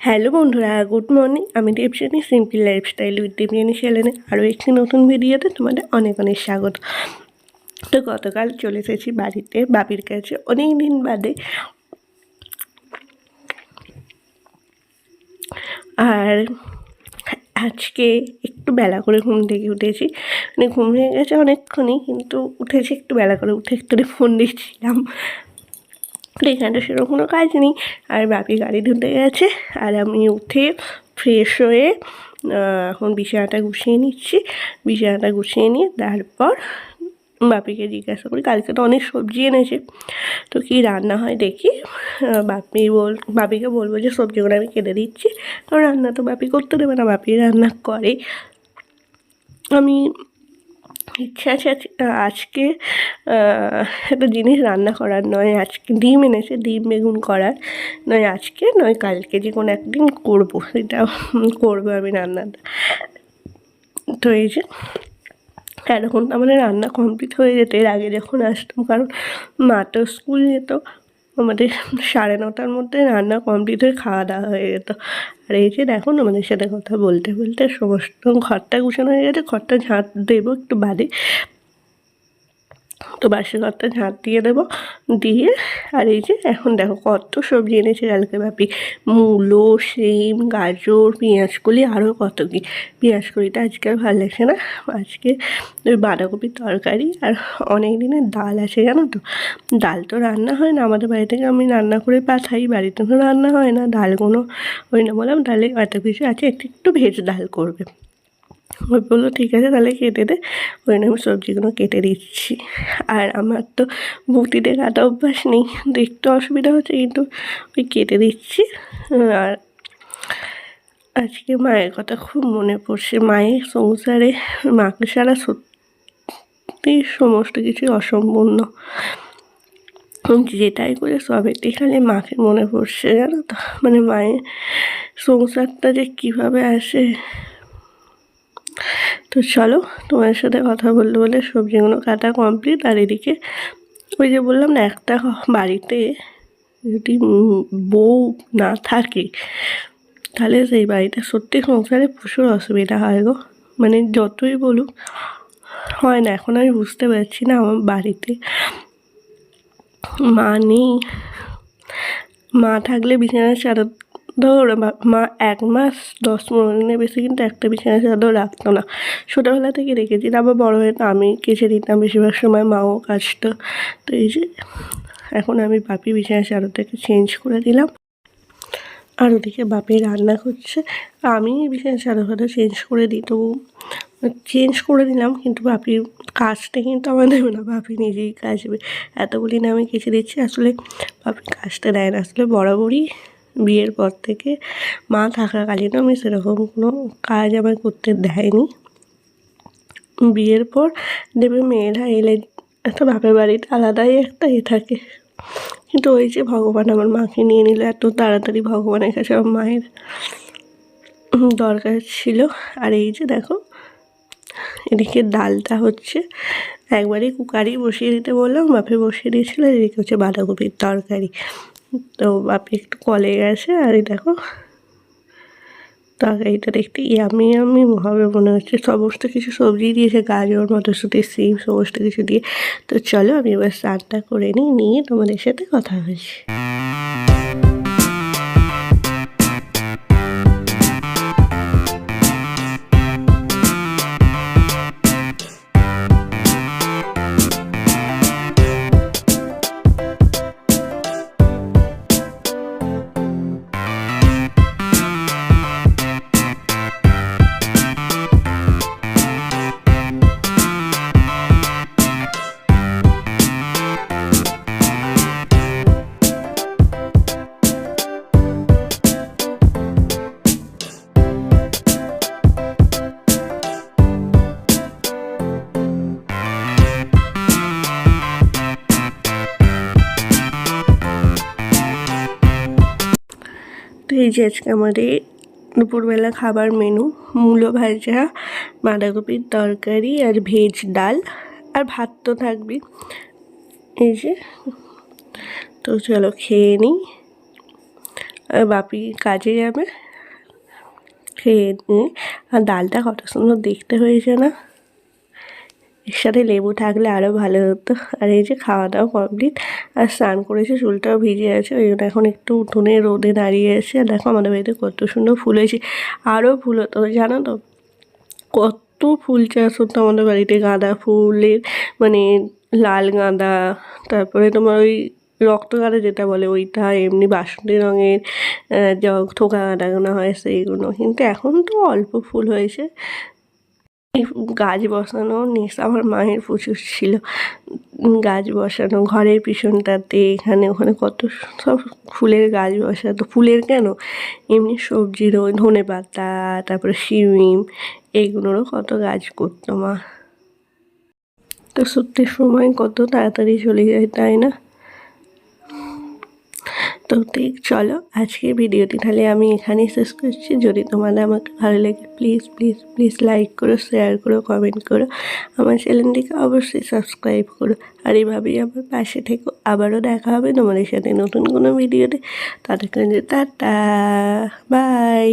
Hello বন্ধুরা, good morning. আমি Debjani, simple lifestyle with Debjani চ্যানেলে আরও একটি নতুন ভিডিওতে তোমাদের অনেক অনেক স্বাগত। তো গতকাল চলে এসেছি বাড়িতে বাপির কাছে অনেক দিন বাদে। আর আজকে একটু বেলা করে ঘুম থেকে উঠেছি, মানে ঘুম হয়ে গেছে অনেকক্ষণই, কিন্তু উঠেছি একটু বেলা করে। উঠে একটু ফোন দেখছিলাম। এখানটা সেরকম কোনো কাজ নেই। আর বাপি গাড়ি ধুতে গেছে, আর আমি উঠে ফ্রেশ হয়ে এখন বিছানাটা গুছিয়ে নিচ্ছি। বিছানাটা গুছিয়ে নিয়ে তারপর বাপিকে জিজ্ঞাসা করি, কালকে তো অনেক সবজি এনেছে, তো কী রান্না হয় দেখি। বাপিকে বলবো যে সবজিগুলো আমি কেটে দিচ্ছি, কারণ রান্না তো বাপি করতে দেবে না, বাপি রান্না করে। আমি ইচ্ছা আছে আজকে একটা জিনিস রান্না করার, নয় আজকে ডিম এনেছে, ডিম বেগুন করার, নয় আজকে নয় কালকে, যে কোনো একদিন করবো, এটা করবো আমি রান্নাটা। তো এই যে এরকম আমাদের রান্না কমপ্লিট হয়ে যেত এর আগে যখন আসতাম, কারণ মা তো স্কুল যেত। আমাদের 9:30টার মধ্যে রান্না কমপ্লিট হয়ে খাওয়া দাওয়া হয়ে যেত। আর এই যে দেখুন, আমাদের সাথে কথা বলতে বলতে সমস্ত ঘরটা গুছানো হয়ে গেছে। ঘরটা ঝাঁট দেবো একটু বাদে, তো বাসি ঘরটা ঝাঁট দিয়ে দেবো, দিয়ে আর এই যে এখন দেখো কত সবজি এনেছে কালকে বাপি। মূলো, শিম, গাজর, পেঁয়াজকলি, আরও কত কী। পেঁয়াজকলিটা আজকে আর ভালো লাগছে না, আজকে ওই বাঁধাকপির তরকারি আর অনেক দিনের ডাল আছে, জানো তো। ডাল তো রান্না হয় না আমাদের বাড়ি থেকে, আমি রান্না করে পাঠাই, বাড়িতে তো রান্না হয় না। ডালগুলো ওই না বললাম, ডালে এত কিছু আছে, একটু ভেজ ডাল করবে। ওই বললো ঠিক আছে তাহলে কেটে দে, ওই আমি সবজিগুলো কেটে দিচ্ছি। আর আমার তো বটিতে কাটা অভ্যাস নেই, দেখতে অসুবিধা হচ্ছে, কিন্তু ওই কেটে দিচ্ছি। আর আজকে মায়ের কথা খুব মনে পড়ছে। মায়ের সংসারে মাকে ছাড়া সত্যি সমস্ত কিছুই অসম্পূর্ণ। যেটাই করে সবেতেই খালি মাকে মনে পড়ছে, জানো তো। মানে মায়ের সংসারটা যে কীভাবে আসে। তো চলো, তোমার সাথে কথা বলতে বলে সবজিগুলো কাটা কমপ্লিট। আর এদিকে ওই যে বললাম না, একটা বাড়িতে যদি বউ না থাকে তাহলে সেই বাড়িতে সত্যি সংসারে প্রচুর অসুবিধা হয় গো। মানে যতই বলুক হয় না। এখন আমি বুঝতে পারছি না, আমার বাড়িতে মা নেই। মা থাকলে বিছানার চাদর, ধর মা 1 মাস 10-15 দিনের বেশি কিন্তু একটা বিছানার চাদর রাখতো না। ছোটোবেলা থেকে রেখেছি, তারপর বড় হয়ে তো আমি কেচে দিতাম বেশিরভাগ সময়, মাও কাচতো। তো এই যে এখন আমি বাপি বিছানার চাদরটাকে চেঞ্জ করে দিলাম, আর ওদিকে বাপি রান্না করছে। আমি বিছানার চাদরটা চেঞ্জ করে দিই, তো চেঞ্জ করে দিলাম, কিন্তু বাপি কাজটা কিন্তু আমার দেবে না, বাপি নিজেই কাচবে। এত বলি না আমি কেচে দিচ্ছি, আসলে বাপি কাজটা দেয় না। আসলে বরাবরই বিয়ের পর থেকে মা থাকাকালীনও আমি সেরকম কোনো কাজ আমার করতে দেয়নি। বিয়ের পর দেবে মেয়েরা এলে একটা বাপের বাড়িতে আলাদাই একটা থাকে। কিন্তু ওই যে ভগবান আমার মাকে নিয়ে নিল এত তাড়াতাড়ি, ভগবানের কাছে আমার মায়ের দরকার ছিল। আর এই যে দেখো এদিকে ডালটা হচ্ছে, একবারই কুকারেই বসিয়ে দিতে বললাম, বাপি বসিয়ে দিয়েছিল। এদিকে হচ্ছে বাঁধাকপির তরকারি, তো বাপি একটু কলে গেছে। আর এই দেখো তরকারিটা দেখতে ইয়ামি ইয়ামি হবে মনে হচ্ছে। সমস্ত কিছু সবজি দিয়েছে, গাজর, মটরশুঁটি, সিম, সমস্ত কিছু দিয়ে। তো চলো আমি এবার স্নানটা করে নিয়ে তোমাদের সাথে কথা হয়েছি। তো এই যে আজকে আমাদের দুপুরবেলা খাবার মেনু, মূলো ভাজা, বাঁধাকপির তরকারি আর ভেজ ডাল, আর ভাত তো থাকবেই। এই যে, তো চলো খেয়ে নিই। আর বাপি কাজে যাবে। খেয়ে নিয়ে, আর ডালটা কত সুন্দর দেখতে হয়েছে না, এর সাথে লেবু থাকলে আরও ভালো হতো। আর এই যে খাওয়া দাওয়া কমপ্লিট, আর স্নান করেছে, চুলটাও ভিজে আছে, ওই জন্য এখন একটু উঠোনে রোদে দাঁড়িয়ে আছে। আর দেখো আমাদের বাড়িতে কত সুন্দর ফুল হয়েছে, আরও ফুল হতো জানো তো, কত ফুল চাষ হতো আমাদের বাড়িতে। গাঁদা ফুলের মানে লাল গাঁদা, তারপরে তোমার ওই রক্ত গাঁদা যেটা বলে ওইটা, এমনি বাসন্তী রঙের থোকা গাঁদাগুলো হয় সেইগুলো। কিন্তু এখন তো অল্প ফুল হয়েছে। এই গাছ বসানোর নেশা আমার মায়ের প্রচুর ছিল। গাছ বসানো ঘরের পিছনটাতে, এখানে ওখানে কত সব ফুলের গাছ বসাতো। ফুলের কেন, এমনি সবজিরও ধনেপাতা, তারপরে শিম, এইগুলোরও কত গাছ করতো মা। তো সত্যি সময় কত তাড়াতাড়ি চলে যায়, তাই না? তো ঠিক চলো, আজকের ভিডিওটি তাহলে আমি এখানেই শেষ করছি। যদি তোমাদের আমাকে ভালো লাগে প্লিজ প্লিজ প্লিজ লাইক করো, শেয়ার করো, কমেন্ট করো, আমার চ্যানেলটিকে অবশ্যই সাবস্ক্রাইব করো। আর এইভাবেই আমার পাশে থেকো। আবারও দেখা হবে তোমাদের সাথে নতুন কোনো ভিডিওতে। ততক্ষণ টাটা, বাই।